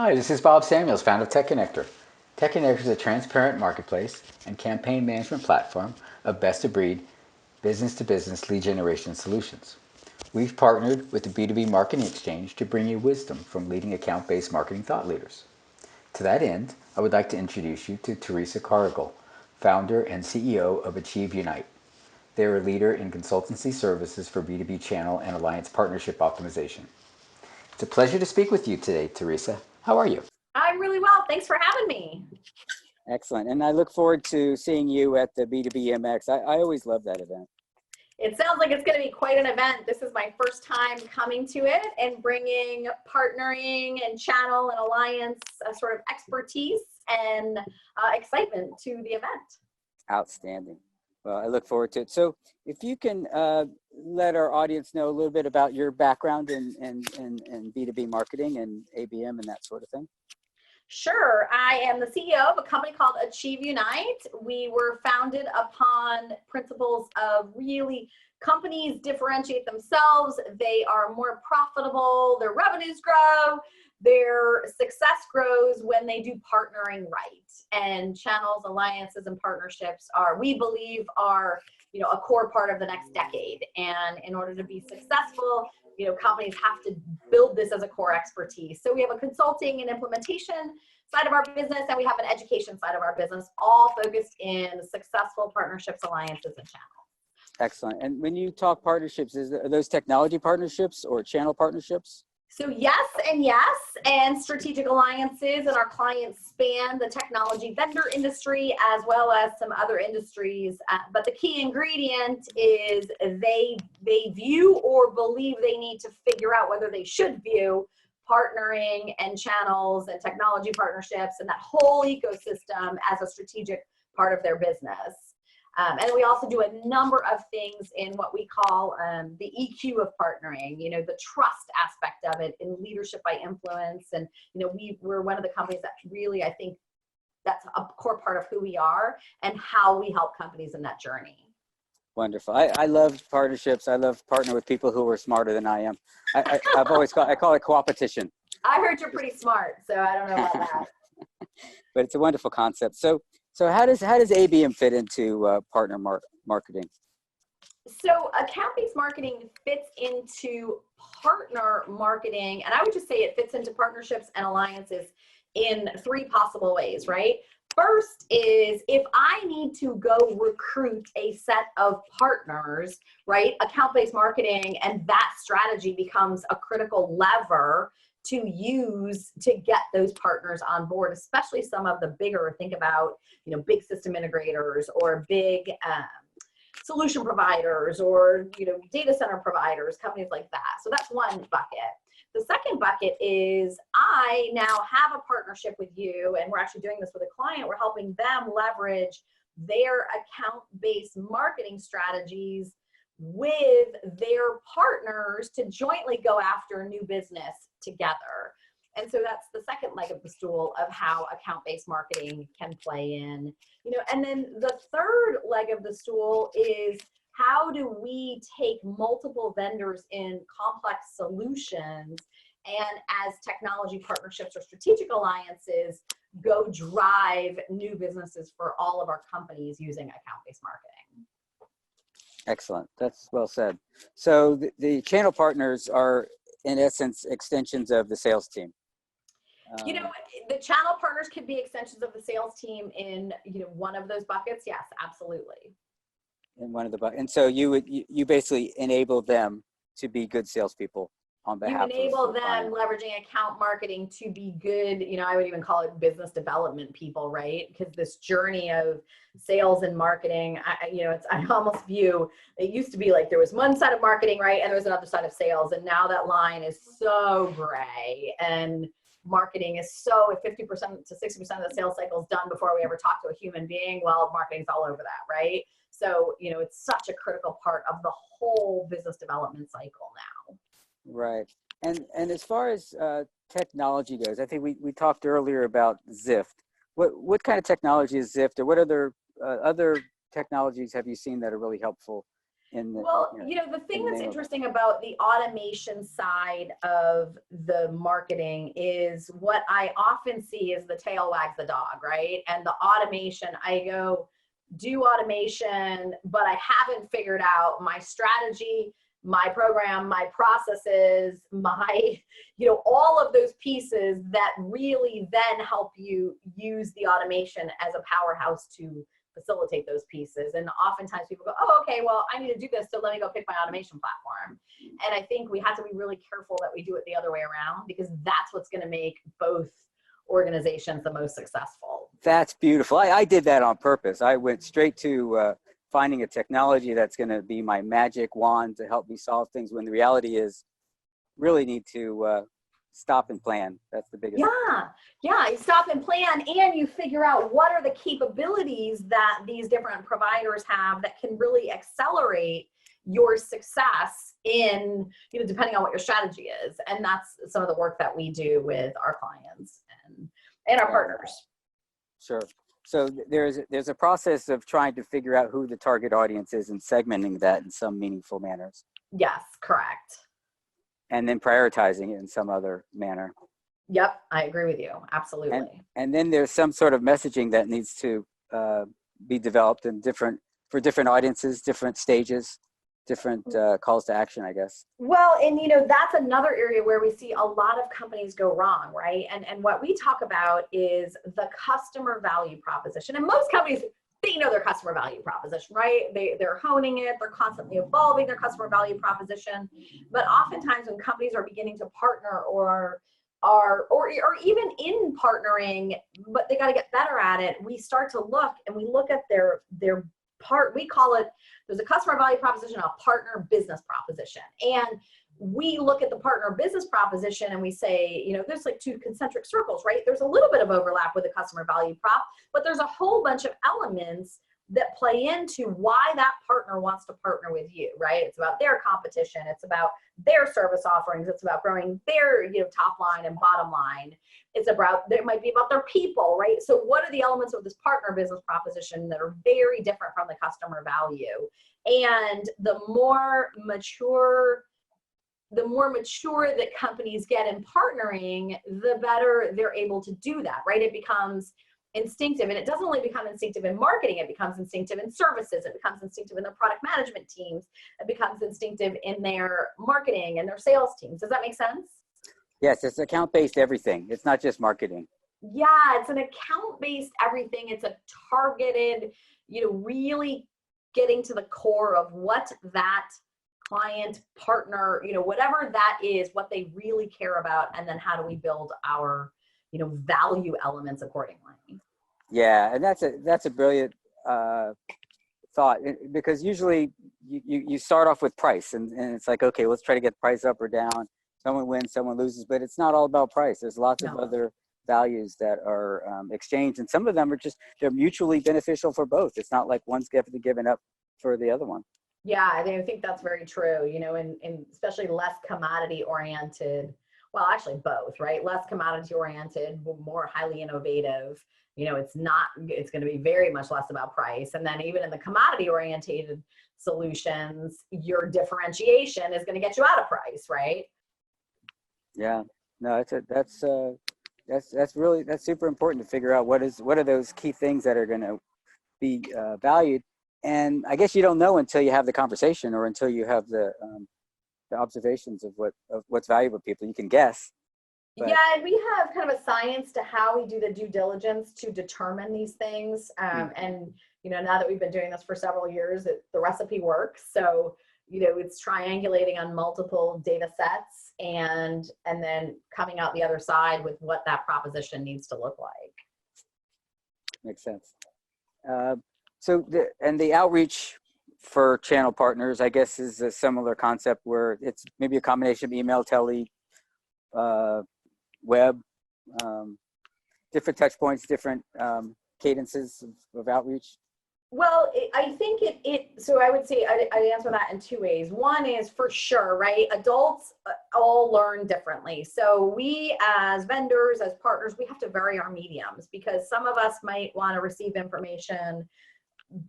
Hi, this is Bob Samuels, founder of TechConnectr. TechConnectr is a transparent marketplace and campaign management platform of best-of-breed business-to-business lead generation solutions. We've partnered with the B2B Marketing Exchange to bring you wisdom from leading account-based marketing thought leaders. To that end, I would like to introduce you to Theresa Caragol, founder and CEO of AchieveUnite. They are a leader in consultancy services for B2B channel and alliance partnership optimization. It's a pleasure to speak with you today, Theresa. How are you? I'm really well. Thanks for having me. Excellent. And I look forward to seeing you at the B2B I always love that event. It sounds like it's going to be quite an event. This is my first time coming to it and bringing partnering and channel and alliance sort of expertise and excitement to the event. Outstanding. Well, I look forward to it. So if you can let our audience know a little bit about your background in B2B marketing and ABM and that sort of thing. Sure. I am the CEO of a company called AchieveUnite. We were founded upon principles of really companies differentiate themselves. They are more profitable. Their revenues grow. Their success grows when they do partnering right. And channels, alliances, and partnerships we believe are, a core part of the next decade. And in order to be successful, companies have to build this as a core expertise. So we have a consulting and implementation side of our business, and we have an education side of our business, all focused in successful partnerships, alliances, and channels. Excellent. And when you talk partnerships, are those technology partnerships or channel partnerships? So yes and yes, and strategic alliances, and our clients span the technology vendor industry as well as some other industries. But the key ingredient is they view or believe they need to figure out whether they should view partnering and channels and technology partnerships and that whole ecosystem as a strategic part of their business. And we also do a number of things in what we call the EQ of partnering, the trust aspect of it in leadership by influence. And, we're one of the companies that really, I think that's a core part of who we are and how we help companies in that journey. Wonderful. I love partnerships. I love partnering with people who are smarter than I am. I call it co-opetition. I heard you're pretty smart, so I don't know about that. But it's a wonderful concept. So how does ABM fit into partner marketing? So account-based marketing fits into partner marketing, and I would just say it fits into partnerships and alliances in three possible ways, right? First is if I need to go recruit a set of partners, right? Account-based marketing and that strategy becomes a critical lever to use to get those partners on board, especially some of the bigger, think about, big system integrators or big solution providers or, data center providers, companies like that. So that's one bucket. The second bucket is I now have a partnership with you, and we're actually doing this with a client. We're helping them leverage their account-based marketing strategies with their partners to jointly go after new business together. And so that's the second leg of the stool of how account-based marketing can play in. And then the third leg of the stool is how do we take multiple vendors in complex solutions and as technology partnerships or strategic alliances go drive new businesses for all of our companies using account-based marketing. Excellent. That's well said. So the channel partners are, in essence, extensions of the sales team. The channel partners could be extensions of the sales team in, one of those buckets. Yes, absolutely. In one of the buckets. And so you basically enable them to be good salespeople on behalf of the enable them client. leveraging account marketing to be good, I would even call it business development people, right? Because this journey of sales and marketing, I almost view, it used to be like there was one side of marketing, right? And there was another side of sales. And now that line is so gray, and marketing is so 50% to 60% of the sales cycle is done before we ever talk to a human being. Well, marketing's all over that, right? So, it's such a critical part of the whole business development cycle now. Right. And as far as technology goes, I think we talked earlier about Zift. What kind of technology is Zift, or what other technologies have you seen that are really helpful in the, Well, you know, the thing in the that's name of it. interesting about the automation side of the marketing is what I often see is the tail wags the dog, right? And the automation, I go do automation, but I haven't figured out my strategy, my program, my processes, my, all of those pieces that really then help you use the automation as a powerhouse to facilitate those pieces. And oftentimes people go, oh, okay, well, I need to do this, so let me go pick my automation platform. And I think we have to be really careful that we do it the other way around, because that's what's going to make both organizations the most successful. That's beautiful. I did that on purpose. I went straight to finding a technology that's going to be my magic wand to help me solve things, when the reality is really need to stop and plan. That's the biggest. Yeah, you stop and plan, and you figure out what are the capabilities that these different providers have that can really accelerate your success in, depending on what your strategy is. And that's some of the work that we do with our clients and our partners. Sure. So there's a process of trying to figure out who the target audience is and segmenting that in some meaningful manners. Yes, correct. And then prioritizing it in some other manner. Yep, I agree with you. Absolutely. And then there's some sort of messaging that needs to be developed in for different audiences, different stages, different calls to action, I guess. Well, and that's another area where we see a lot of companies go wrong, right? And what we talk about is the customer value proposition. And most companies, they know their customer value proposition, right? They're honing it, they're constantly evolving their customer value proposition. But oftentimes when companies are beginning to partner or even in partnering, but they got to get better at it, we start to look at their part. We call it, there's a customer value proposition, a partner business proposition. And we look at the partner business proposition and we say, there's like two concentric circles, right? There's a little bit of overlap with the customer value prop, but there's a whole bunch of elements that play into why that partner wants to partner with you, right? It's about their competition. It's about their service offerings. It's about growing their, top line and bottom line. It might be about their people, right? So what are the elements of this partner business proposition that are very different from the customer value? And the more mature that companies get in partnering, the better they're able to do that, right? It becomes instinctive, and it doesn't only become instinctive in marketing, it becomes instinctive in services, it becomes instinctive in their product management teams, it becomes instinctive in their marketing and their sales teams. Does that make sense? Yes, it's account-based everything. It's not just marketing. Yeah, it's an account-based everything. It's a targeted, really getting to the core of what that client, partner, whatever that is, what they really care about, and then how do we build our, value elements accordingly. Yeah, and that's a brilliant thought, because usually you start off with price, and it's like, okay, let's try to get price up or down. Someone wins, someone loses, but it's not all about price. There's lots of other values that are exchanged, and some of them they're mutually beneficial for both. It's not like one's given up for the other one. Yeah, I think that's very true, and especially less commodity oriented. Well, actually both, right? Less commodity oriented, more highly innovative. It's going to be very much less about price. And then even in the commodity oriented solutions, your differentiation is going to get you out of price, right? Yeah, no, that's super important to figure out what are those key things that are going to be valued. And I guess you don't know until you have the conversation, or until you have the observations of what's valuable to people. You can guess. But. Yeah, and we have kind of a science to how we do the due diligence to determine these things. And now that we've been doing this for several years, the recipe works. So it's triangulating on multiple data sets and then coming out the other side with what that proposition needs to look like. Makes sense. So the outreach for channel partners, I guess, is a similar concept, where it's maybe a combination of email, tele, web, different touch points, different cadences of outreach. Well, I think so I would say I'd answer that in two ways. One is, for sure, right? Adults all learn differently. So we as vendors, as partners, we have to vary our mediums, because some of us might want to receive information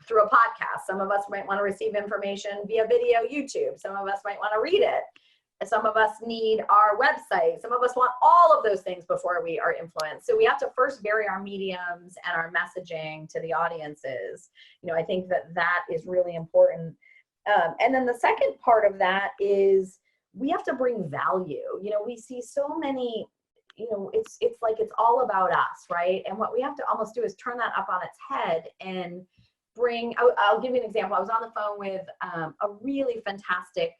through a podcast. Some of us might want to receive information via video, YouTube. Some of us might want to read it. Some of us need our website. Some of us want all of those things before we are influenced. So we have to first vary our mediums and our messaging to the audiences. You know, I think that is really important. And then the second part of that is we have to bring value. You know, we see so many, you know, it's like it's all about us, right? And what we have to almost do is turn that up on its head and bring, I'll give you an example. I was on the phone with a really fantastic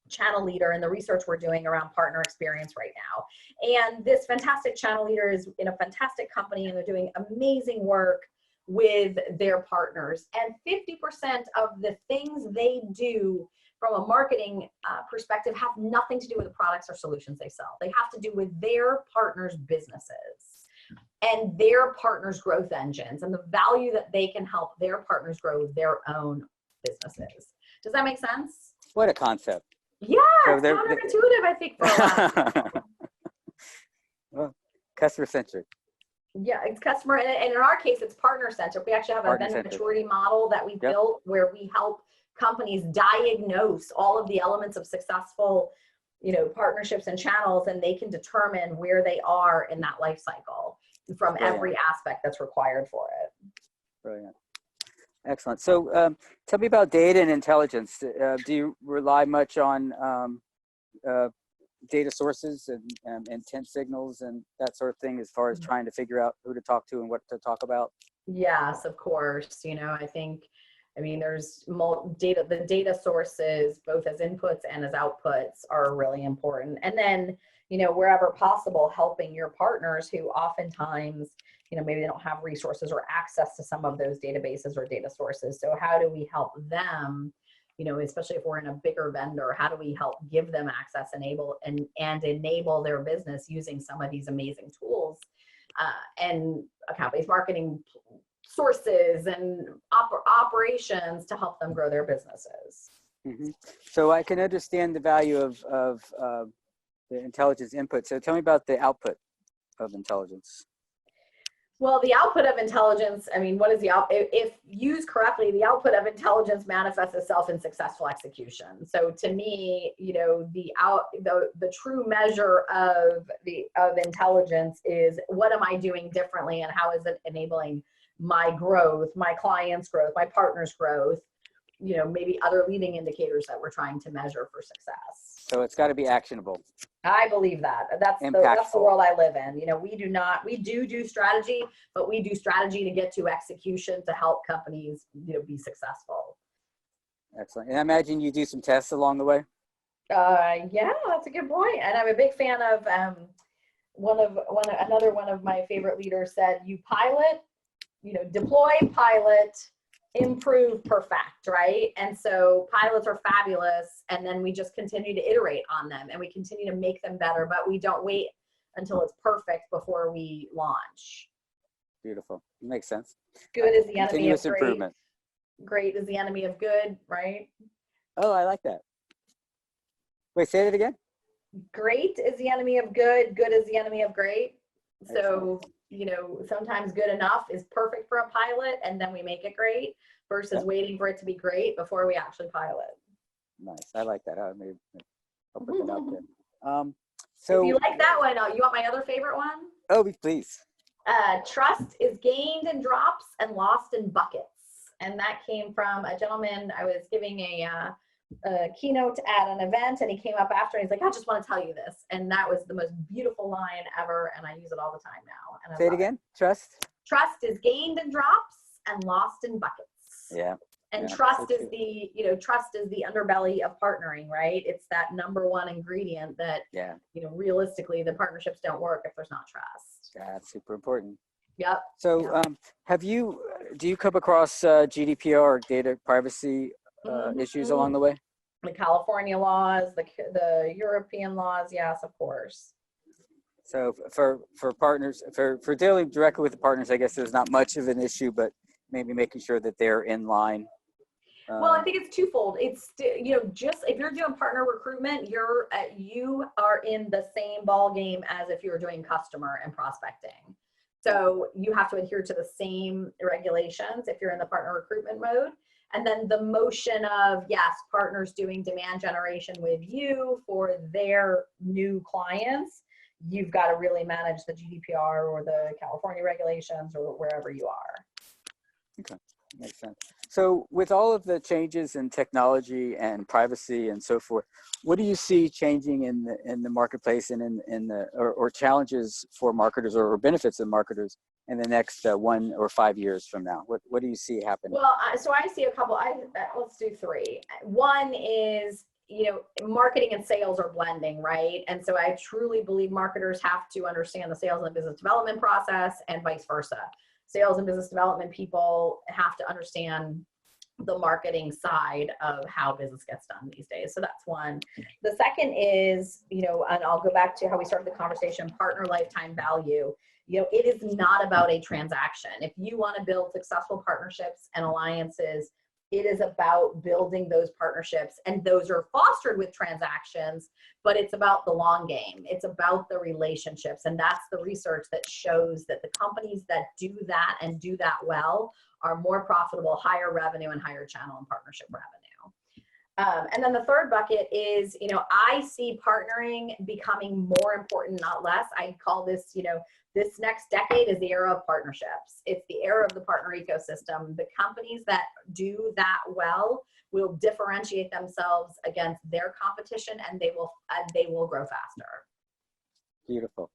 channel leader in the research we're doing around partner experience right now. And this fantastic channel leader is in a fantastic company and they're doing amazing work with their partners. And 50% of the things they do from a marketing perspective have nothing to do with the products or solutions they sell. They have to do with their partners' businesses and their partners' growth engines and the value that they can help their partners grow their own businesses. Does that make sense? What a concept. Yeah, so it's counterintuitive, I think, for a lot of people. Well, customer-centric. Yeah, it's customer, and in our case, it's partner-centric. We actually have a vendor maturity model that we built where we help companies diagnose all of the elements of successful, you know, partnerships and channels, and they can determine where they are in that life cycle from every aspect that's required for it. Brilliant. Excellent. So tell me about data and intelligence. Do you rely much on data sources and intent signals and that sort of thing as far as trying to figure out who to talk to and what to talk about? Yes, of course. You know, I mean, there's the data sources, both as inputs and as outputs, are really important. And then, you know, wherever possible, helping your partners who oftentimes, you know, maybe they don't have resources or access to some of those databases or data sources. So how do we help them, you know, especially if we're in a bigger vendor, how do we help give them access, enable their business using some of these amazing tools and account-based marketing sources and operations to help them grow their businesses. Mm-hmm. So I can understand the value of the intelligence input. So tell me about the output of intelligence. Well, the output of intelligence, I mean, what is the if used correctly, the output of intelligence manifests itself in successful execution. So to me, you know, the true measure of intelligence is what am I doing differently and how is it enabling my growth, my clients' growth, my partners' growth, you know, maybe other leading indicators that we're trying to measure for success. So it's got to be actionable. I believe that. That's the world I live in. You know, we do strategy, but we do strategy to get to execution to help companies, you know, be successful. Excellent. And I imagine you do some tests along the way? Yeah, that's a good point. And I'm a big fan of another one of my favorite leaders said, you pilot, you know, deploy, pilot, improve, perfect, right? And so pilots are fabulous, and then we just continue to iterate on them and we continue to make them better, but we don't wait until it's perfect before we launch. Beautiful. Makes sense. Good is the enemy of great. Improvement. Great is the enemy of good, right? Oh, I like that. Wait, say it again. Great is the enemy of good. Good is the enemy of great. So, Excellent. you know, sometimes good enough is perfect for a pilot and then we make it great versus waiting for it to be great before we actually pilot. Nice. I like that. I'll put that out there. So if you like that one, you want my other favorite one? Oh, please. Trust is gained in drops and lost in buckets. And that came from a gentleman. I was giving a keynote at an event and he came up after and he's like, I just want to tell you this. And that was the most beautiful line ever. And I use it all the time now. And say it again. Trust is gained in drops and lost in buckets. Yeah. And trust is the, you know, trust is the underbelly of partnering, right? It's that number one ingredient that, you know, realistically the partnerships don't work if there's not trust. Yeah, that's super important. Yep. So do you come across GDPR or data privacy issues along the way? The California laws, the European laws, yes, of course. So for partners, for dealing directly with the partners, I guess there's not much of an issue, but maybe making sure that they're in line. Well, I think it's twofold. It's, you know, just if you're doing partner recruitment, you are in the same ball game as if you're doing customer and prospecting. So you have to adhere to the same regulations if you're in the partner recruitment mode. And then the motion of, yes, partners doing demand generation with you for their new clients, you've got to really manage the GDPR or the California regulations or wherever you are. Okay, makes sense. So with all of the changes in technology and privacy and so forth, what do you see changing in the marketplace and or challenges for marketers or benefits of marketers in the next 1 or 5 years from now? What do you see happening? Well, so I see a couple. Let's do three. One is, marketing and sales are blending, right? And so I truly believe marketers have to understand the sales and business development process and vice versa. Sales and business development people have to understand the marketing side of how business gets done these days. So that's one. The second is, and I'll go back to how we started the conversation, partner lifetime value. It is not about a transaction. If you want to build successful partnerships and alliances, it is about building those partnerships, and those are fostered with transactions, but it's about the long game. It's about the relationships, and that's the research that shows that the companies that do that and do that well are more profitable, higher revenue, and higher channel and partnership revenue. And then the third bucket is, I see partnering becoming more important, not less. I call this, this next decade is the era of partnerships. It's the era of the partner ecosystem. The companies that do that well will differentiate themselves against their competition, and they will grow faster. Beautiful.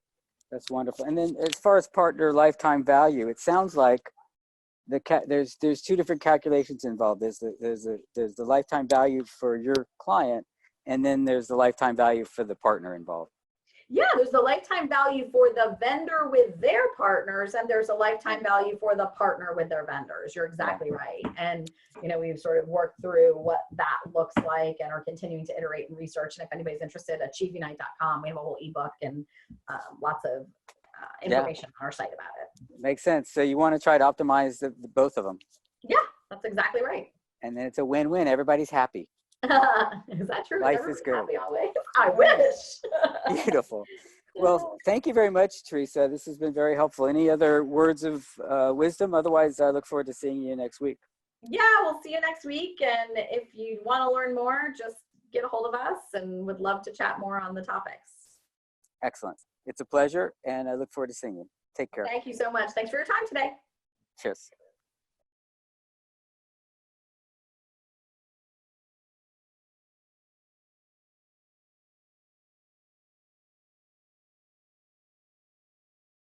That's wonderful. And then as far as partner lifetime value, it sounds like there's two different calculations involved. There's the lifetime value for your client, and then there's the lifetime value for the partner involved. Yeah, there's the lifetime value for the vendor with their partners, and there's a lifetime value for the partner with their vendors. You're exactly right. And, we've sort of worked through what that looks like and are continuing to iterate and research. And if anybody's interested, AchieveUnite.com, we have a whole ebook and lots of information on our site about it. Makes sense. So you want to try to optimize the both of them. Yeah, that's exactly right. And then it's a win-win. Everybody's happy. Is that true? Life is good. Happy always. I wish. Beautiful. Well, thank you very much, Theresa. This has been very helpful. Any other words of wisdom? Otherwise, I look forward to seeing you next week. Yeah, we'll see you next week. And if you want to learn more, just get a hold of us, and would love to chat more on the topics. Excellent. It's a pleasure, and I look forward to seeing you. Take care. Thank you so much. Thanks for your time today. Cheers.